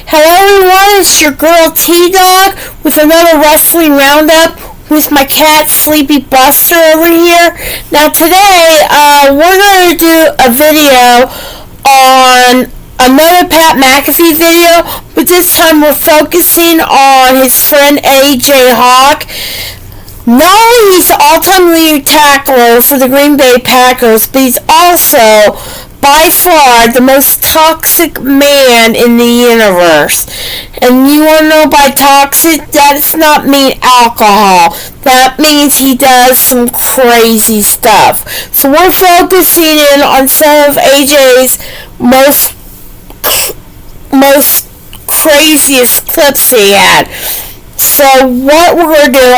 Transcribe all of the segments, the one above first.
Hello everyone, it's your girl T-Dogg with another wrestling roundup with my cat Sleepy Buster over here. Now today, we're going to do a video on another Pat McAfee video, but this time we're focusing on his friend AJ Hawk. Not only he's the all-time leading tackler for the Green Bay Packers, but he's also by far the most toxic man in the universe. And you want to know by toxic, that does not mean alcohol. That means he does some crazy stuff. So we're focusing in on some of AJ's most craziest clips he had. So what we're going to do,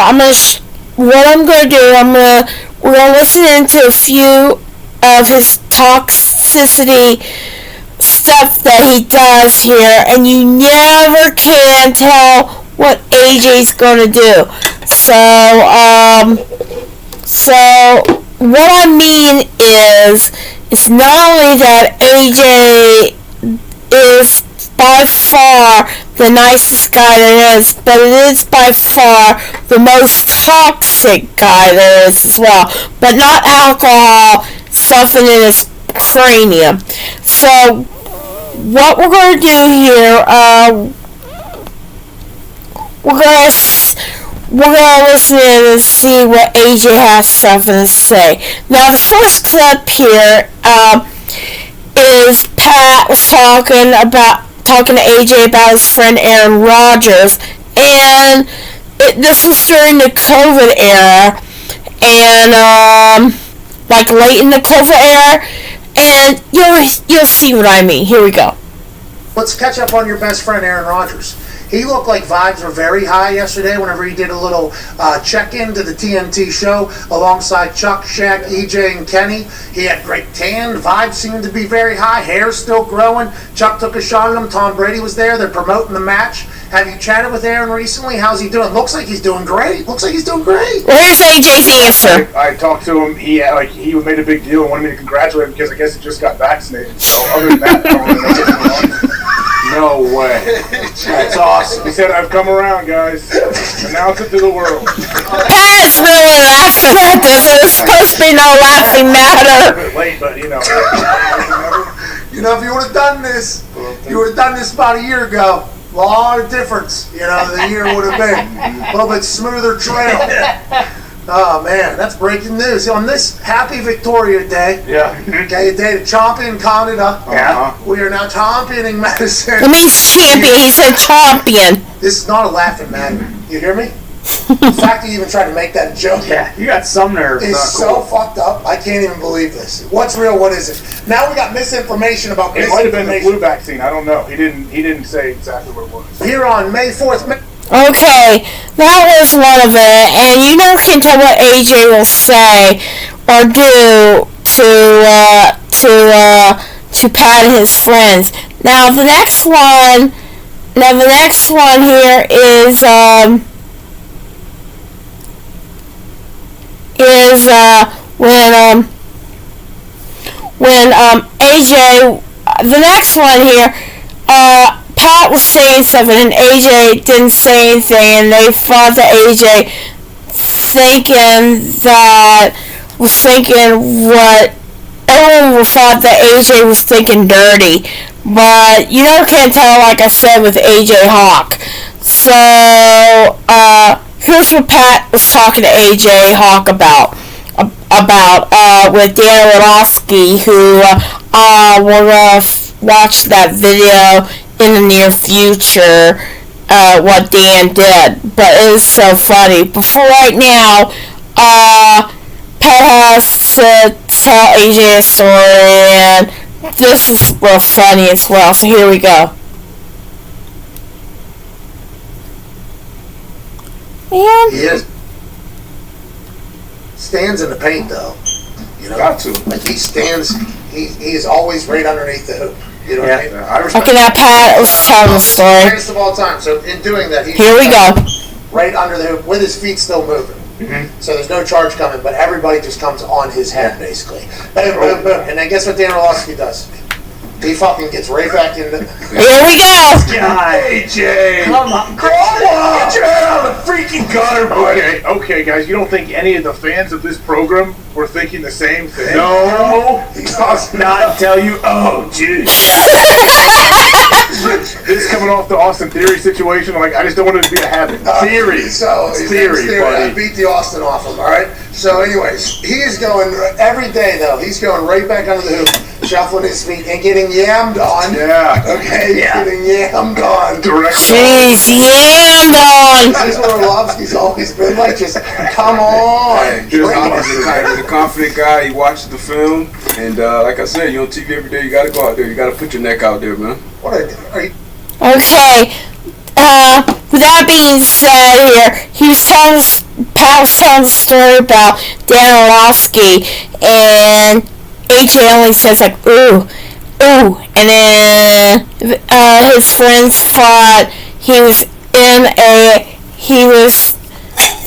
we're going to listen into a few of his toxicity stuff that he does here, and you never can tell what AJ's gonna do. So what I mean is not only that AJ is by far the nicest guy there is, but it is by far the most toxic guy there is as well. But not alcohol stuffing in his cranium. So what we're going to do here, we're going to listen in and see what AJ has something to say. Now the first clip here is Pat was talking to AJ about his friend Aaron Rodgers, and this was during the COVID era, and like late in the COVID era, and you'll see what I mean. Here we go. Let's catch up on your best friend Aaron Rodgers. He looked like vibes were very high yesterday whenever he did a little check-in to the TNT show alongside Chuck, Shaq, EJ, and Kenny. He had great tan. Vibes seemed to be very high. Hair's still growing. Chuck took a shot at him. Tom Brady was there. They're promoting the match. Have you chatted with Aaron recently? How's he doing? Looks like he's doing great. Well, here's AJ's answer. I talked to him. He made a big deal and wanted me to congratulate him because I guess he just got vaccinated. So other than that, I don't really know what's going on. No way. That's awesome. He said, I've come around, guys. Announce it to the world. Pat is really laughing at this. There's supposed to be no laughing matter. A bit late, but if you would have done this, about a year ago. A lot of difference, the year would have been. A little bit smoother trail. Oh, man, that's breaking news. On this happy Victoria Day, okay, a day to champion Canada, we are now championing medicine. It means champion. He said champion. This is not a laughing matter. You hear me? The fact that you even tried to make that joke. Yeah, you got some nerve. It's so fucked up. I can't even believe this. What's real? What is it? Now we got misinformation about it. It might have been the flu vaccine. I don't know. He didn't say exactly what it was. Here on May 4th. Okay, that was one of it, and you never can tell what AJ will say or do to Pat and his friends. Now the next one here is when AJ. The next one here, Pat was saying something and AJ didn't say anything, and they thought that AJ everyone thought that AJ was thinking dirty, but you never can tell, like I said, with AJ Hawk. So here's what Pat was talking to AJ Hawk about with Dan Orlovsky, who we're gonna watch that video in the near future, what Dan did, but it is so funny. But for right now, Pat has to tell AJ a story, and this is real funny as well, so here we go. He is. Stands in the paint, though. Got to. Like he stands, he is always right underneath the hoop. You know what I mean? Okay, now Pat was telling the story. Greatest of all time. So in doing that, he's here we go. Right under the hoop with his feet still moving. Mm-hmm. So there's no charge coming, but everybody just comes on his head, basically. Boom, boom, boom. And then guess what Dan Orlovsky does? he fucking gets right back into. Here we go. AJ! Come on. Get out of the freaking gutter, buddy! Okay, guys, you don't think any of the fans of this program were thinking the same thing? No, does not tell you. Oh, jeez. This is coming off the Austin Theory situation. Like, I just don't want it to be a habit. Theory. So, Theory, buddy. I beat the Austin off him, alright? So, anyways, he's going, every day though, he's going right back under the hoop, shuffling his feet and getting yammed on. Yeah. Okay, getting yammed on. Direct. Jeez, yammed on. This is what Orlovsky's always been like, just come on. He's a confident guy. He watches the film, and like I said, you're on TV every day. You got to go out there. You got to put your neck out there, man. What are you? Okay. With that being said here, Pat was telling the story about Dan Orlovsky, and AJ only says like, ooh, and then his friends thought he was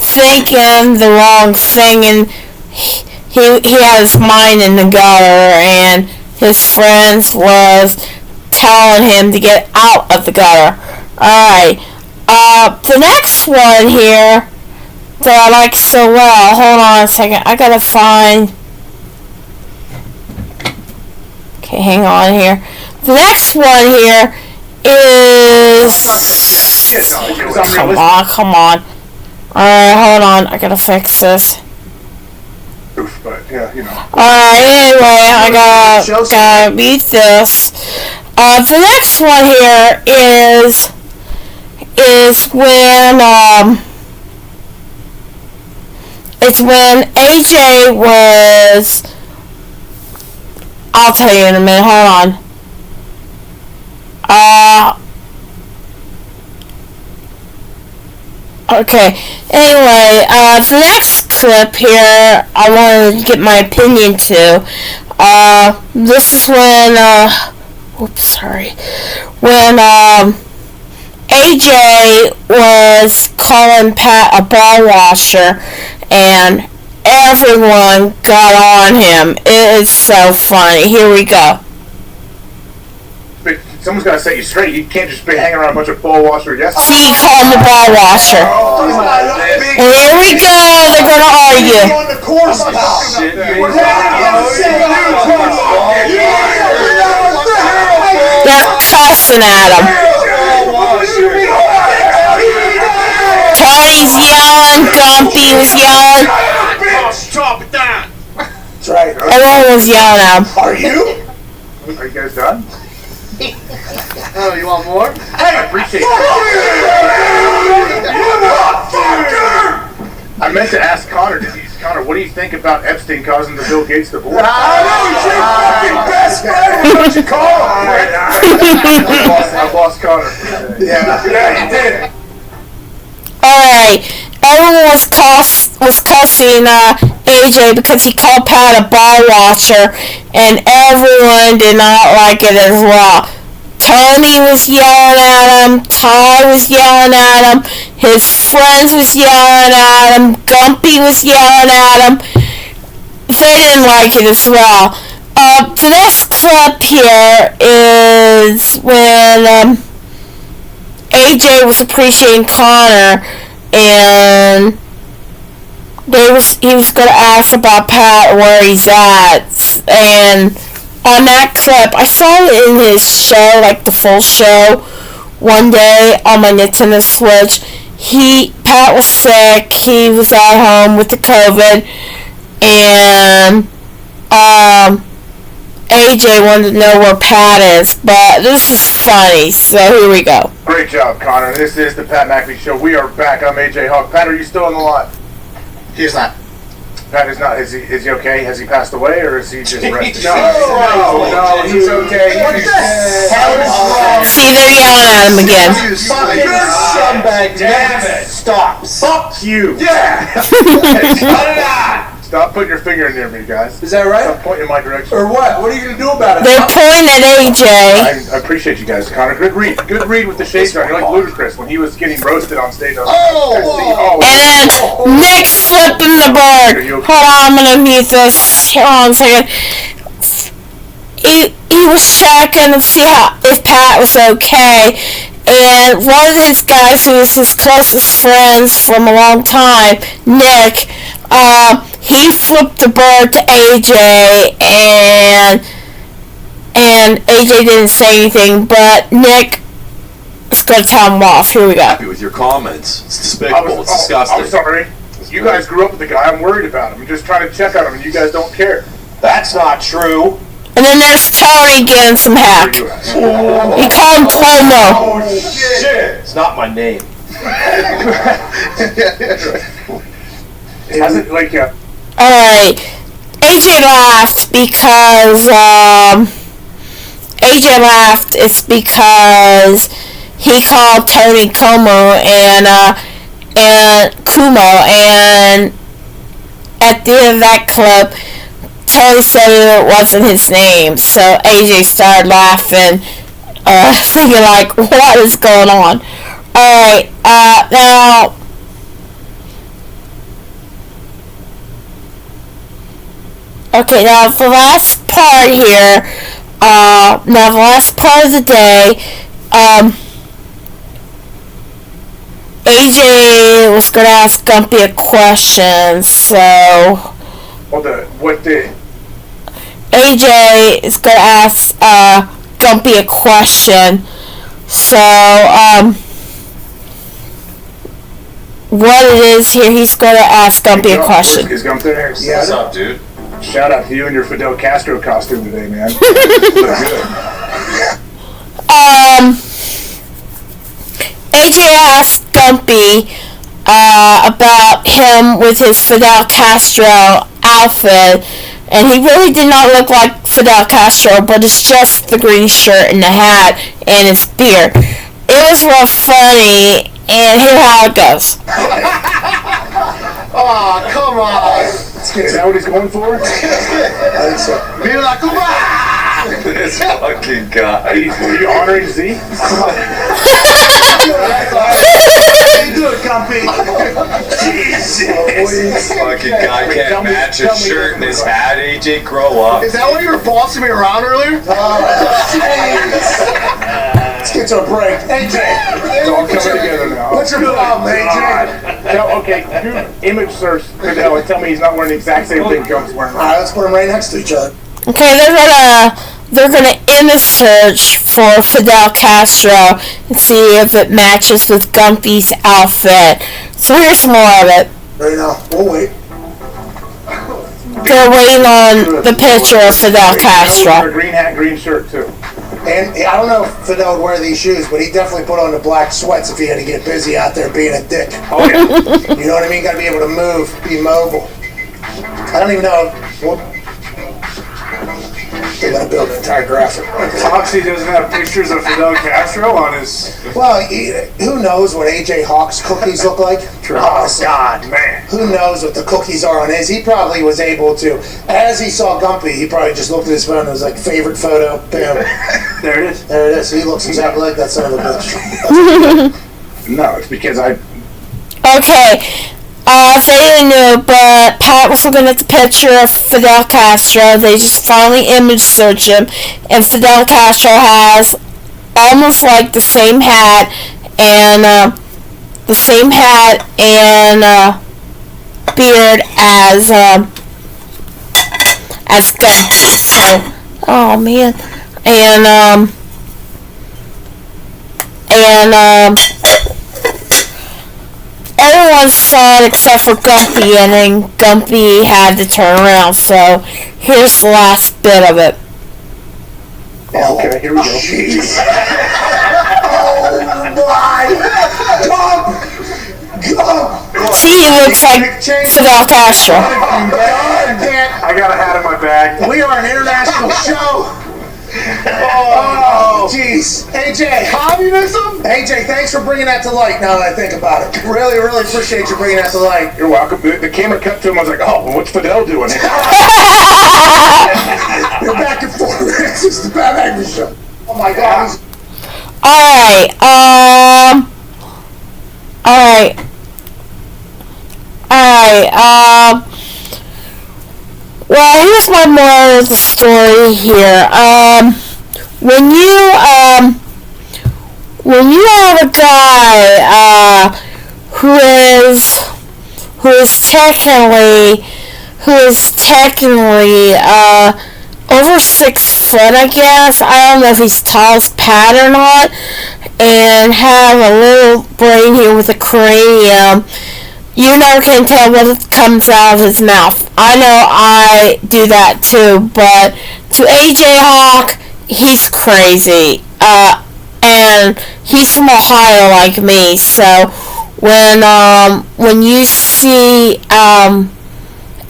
thinking the wrong thing, and he had his mind in the gutter, and his friends was telling him to get out of the gutter. Alright, the next one here that I like so well, hold on a second, I gotta find, okay, hang on here. The next one here is, come on. Alright, hold on, I gotta fix this. But, yeah, you know. Alright, anyway, I gotta beat this. The next one here is when AJ was, I'll tell you in a minute, hold on. Okay, anyway, the next clip here I wanted to get my opinion to. This is when, when AJ was calling Pat a ball washer, and everyone got on him. It is so funny. Here we go. But someone's got to set you straight. You can't just be hanging around a bunch of ball washers. Yes. He called him a ball washer. And here we go. They're going to argue. On the course, pal. They're cussing at him. Tony's yelling. Gumpy was yelling. Chop it down. That's right. Everyone was yelling at him. Are you? Are you guys done? Oh, you want more? Hey, I appreciate it. I meant to ask Connor, what do you think about Epstein causing the Bill Gates divorce? Best friend. What you call him? I lost Connor. Yeah, you did. Alright. Everyone was cussing AJ because he called Pat a ball watcher, and everyone did not like it as well. Tony was yelling at him, Todd was yelling at him, his friends was yelling at him, Gumpy was yelling at him. They didn't like it as well. The next clip here is when AJ was appreciating Connor, and he was going to ask about Pat, where he's at, and on that clip, I saw it in his show, like the full show, one day on my Nintendo Switch. Pat was sick, he was at home with the COVID, and AJ wanted to know where Pat is, but this is funny, so here we go. Great job, Connor. This is the Pat McAfee Show. We are back. I'm AJ Hawk. Pat, are you still on the line? He's not. Pat is not. Is he okay? Has he passed away, or is he just resting? No, he's okay. What the hell is wrong? See, they're yelling at him again. You fucking scumbag. Damn it. Stop. Fuck you. Yeah. Stop putting your finger near me, guys. Is that right? Stop pointing in my direction. Or what? What are you going to do about it? They're pointing at AJ. I appreciate you guys, Connor. Good read. Good read with the shades on. You're like Ludacris when he was getting roasted on stage. And then Nick's flipping the bird. Hold on, I'm gonna mute this. Hold on a second. He he was checking to see if Pat was okay. And one of these guys who was his closest friends from a long time, Nick, he flipped the bird to AJ, and AJ didn't say anything, but Nick is going to tell him off. Here we go. Happy with your comments. It's despicable. It's disgusting. I'm sorry. You guys grew up with the guy. I'm worried about him. I'm just trying to check on him, and you guys don't care. That's not true. And then there's Tony getting some heck. He called him Tomo. Oh, shit. It's not my name. Has it, like, Alright. AJ laughed because, it's because he called Tony Como and Kumo, and at the end of that clip, Tony said it wasn't his name, so AJ started laughing, thinking like, what is going on? Alright, now, okay, now the last part here, the last part of the day, AJ was going to ask Gumpy a question, so... AJ is going to ask Gumpy a question, so, what it is here, he's going to ask Gumpy a question. Is Gump there? Yeah. What's up, dude? Shout out to you and your Fidel Castro costume today, man. Look good. AJ asked Gumpy about him with his Fidel Castro outfit, and he really did not look like Fidel Castro, but it's just the green shirt and the hat and his beard. It was real funny, and here's how it goes. Oh, come on. Is that what he's going for? I think so. Mira, come on. This fucking guy. Are you honoring Z? Do it, Gumpy. Jesus. This fucking guy can't match his shirt and his hat. AJ, grow up. Is that why you were bossing me around earlier? Let's get to a break. AJ, It's all coming together now. what's your problem, AJ? Okay, do image search Fidel and tell me he's not wearing the exact same thing Gump's wearing. All right, let's put them right next to each other. Okay, they're gonna image search for Fidel Castro and see if it matches with Gumpy's outfit. So here's more of it. Right now, we'll wait. They're waiting on the picture of Fidel Castro. Green hat, green shirt too. And I don't know if Fidel would wear these shoes, but he definitely put on the black sweats if he had to get busy out there being a dick. Oh yeah. You know what I mean? Got to be able to move, be mobile. I don't even know. They're going to build an entire graphic. Foxy doesn't have pictures of Fidel Castro on his... Well, who knows what AJ Hawk's cookies look like? Oh, God, man. Who knows what the cookies are on his? He probably was able to, as he saw Gumpy, he probably just looked at his phone and was like, favorite photo, bam. There it is. There it is. He looks exactly like that son of a bitch. No, it's because I... Okay, they didn't know, but Pat was looking at the picture of Fidel Castro. They just finally image searched him, and Fidel Castro has almost like the same hat and beard as Gumpy. So, oh man, and everyone saw it except for Gumpy, and then Gumpy had to turn around. So here's the last bit of it. Okay, here we go. Jeez. Oh my God! See, he looks like Fidel Castro. I got a hat in my bag. We are an international show. Oh, jeez. AJ. Communism? AJ, thanks for bringing that to light now that I think about it. Really, really appreciate you bringing that to light. You're welcome. The camera cut to him. I was like, oh, well, what's Fidel doing? You're back and forth. This is the Pat McAfee show. Oh my God. Alright, well, here's my moral of the story here. when you have a guy who is technically over 6 foot, I guess. I don't know if he's tall as Pat or not, and have a little brain here with a cranium. You never can tell what comes out of his mouth. I know I do that too, but to AJ Hawk, he's crazy. And he's from Ohio like me, so when you see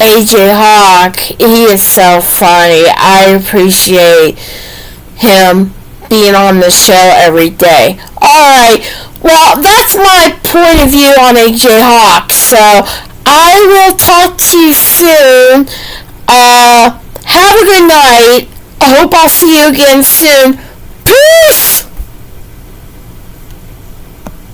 AJ Hawk, he is so funny. I appreciate him being on the show every day. Alright, well, that's my point of view on AJ Hawk, so I will talk to you soon. Have a good night. I hope I'll see you again soon. Peace!